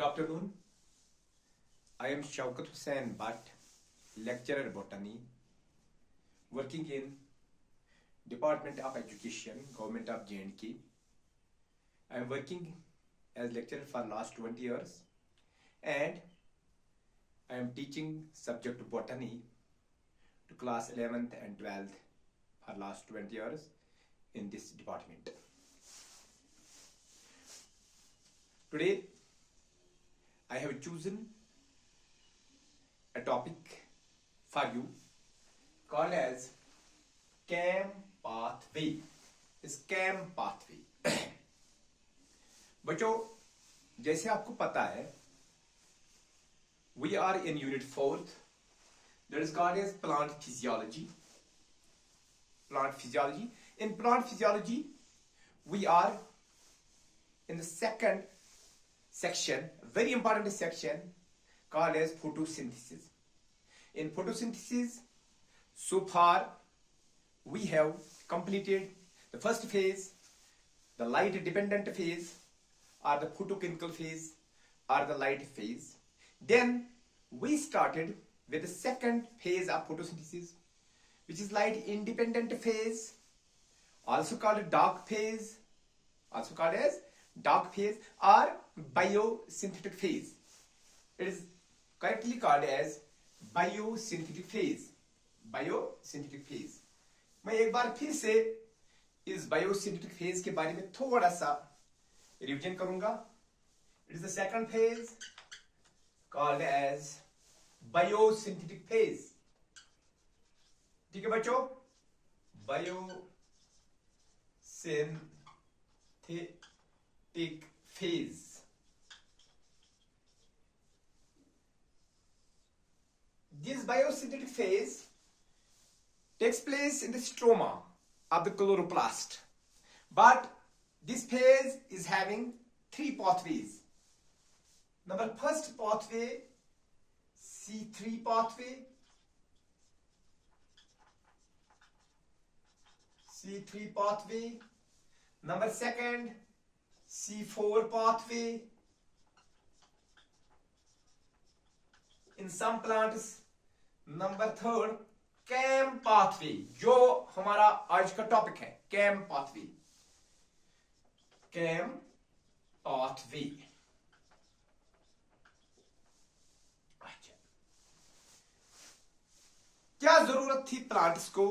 afternoon. I am Shaukat Hussain Bhatt, lecturer botany, working in Department of Education, Government of J&K. I am working as lecturer for last 20 years and I am teaching subject botany to class 11th and 12th for last 20 years in this department. Today I have chosen a topic for you called as CAM pathway. इस CAM pathway बच्चों, जैसे आपको पता है, we are in unit 4th, that is called as plant physiology. Plant physiology. In plant physiology, we are in the second section, very important section, called as photosynthesis. In photosynthesis, so far we have completed the first phase, the light dependent phase, or the photochemical phase, or the light phase. Then we started with the second phase of photosynthesis, which is light independent phase, also called dark phase, also called as dark phase or biosynthetic phase. It is correctly called as biosynthetic phase. Biosynthetic phase. मैं एक बार फिर से इस biosynthetic phase के बारे में थोड़ा सा रिवीजन करूंगा. It is the second phase called as biosynthetic phase. ठीक है बच्चों, biosynthetic phase. This biosynthetic phase takes place in the stroma of the chloroplast, but this phase is having three pathways. Number first pathway, C3 pathway. C3 pathway. Number second, C4 pathway. In some plants, number third, CAM pathway, जो हमारा आज का topic है, CAM pathway. CAM pathway. अच्छा, क्या जरूरत थी plants को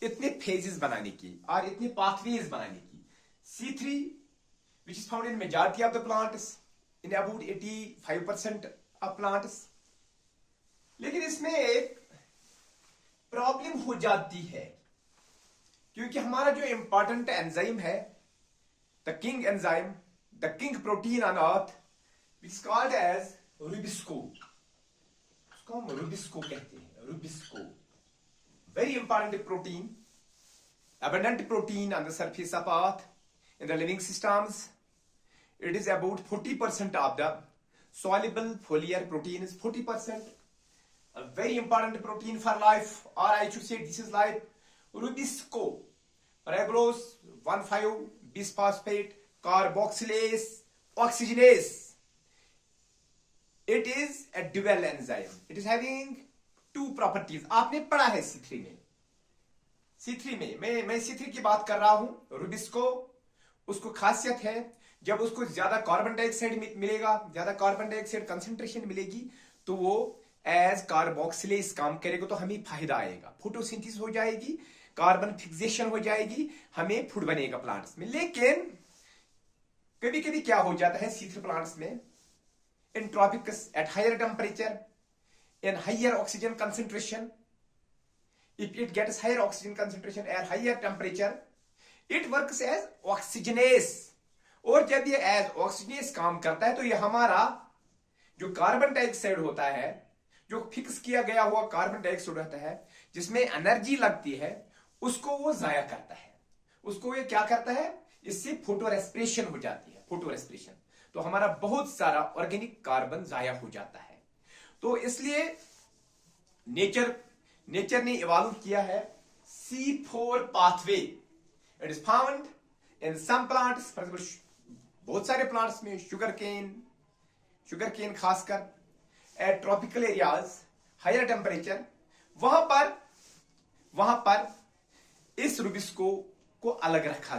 इतने फेजेस बनाने की और इतने पाथवेज बनाने की? C3, which is found in majority of the plants, in about 85% of plants. लेकिन इसमें एक प्रॉब्लम हो जाती है, क्योंकि हमारा जो इंपॉर्टेंट एंजाइम है, the king enzyme, the king protein on earth, which is called as rubisco. उसको हम रूबिस्को कहते हैं. Rubisco, very important protein, abundant protein on the surface of earth. In the living systems, it is about 40% of the soluble foliar protein is 40%. A very important protein for life, or I should say this is life. Rubisco, ribose 1,5-bisphosphate carboxylase oxygenase. It is a dual enzyme. It is having two properties. आपने पढ़ा है C3 में. C3 में मैं C3 की बात कर रहा हूं. रूबिस्को, उसको खासियत है, जब उसको ज्यादा कार्बन डाइऑक्साइड मिलेगा, ज्यादा कार्बन डाइऑक्साइड कंसंट्रेशन मिलेगी, तो वो एज कार्बोक्सिलेज काम करेगा, तो हमें फायदा आएगा. फोटोसिंथेसिस हो जाएगी, कार्बन फिक्सेशन हो जाएगी, हमें फूड बनेगा प्लांट्स में. लेकिन कभी कभी क्या हो जाता है C3 प्लांट्स में, in tropics at higher temperature, in higher oxygen concentration, if it gets higher oxygen concentration at higher temperature, it works as oxygenase. और जब ये as oxygenase काम करता है, तो ये हमारा जो कार्बन डाइऑक्साइड होता है, जो फिक्स किया गया हुआ कार्बन डाइऑक्साइड होता है, जिसमें एनर्जी लगती है, उसको वो जाया करता है. उसको ये क्या करता है, इससे फोटो रेस्पिरेशन हो जाती है. फोटो रेस्पिरेशन, तो हमारा बहुत सारा ऑर्गेनिक कार्बन जाया हो जाता है. तो इसलिए नेचर ने इवॉल्व किया है C4 pathway. It is found in some plants, for example बहुत सारे प्लांट्स में, शुगर केन खासकर ट्रॉपिकल एरियाज, हायर टेम्परेचर, वहां पर इस रूबिस्को को अलग रखा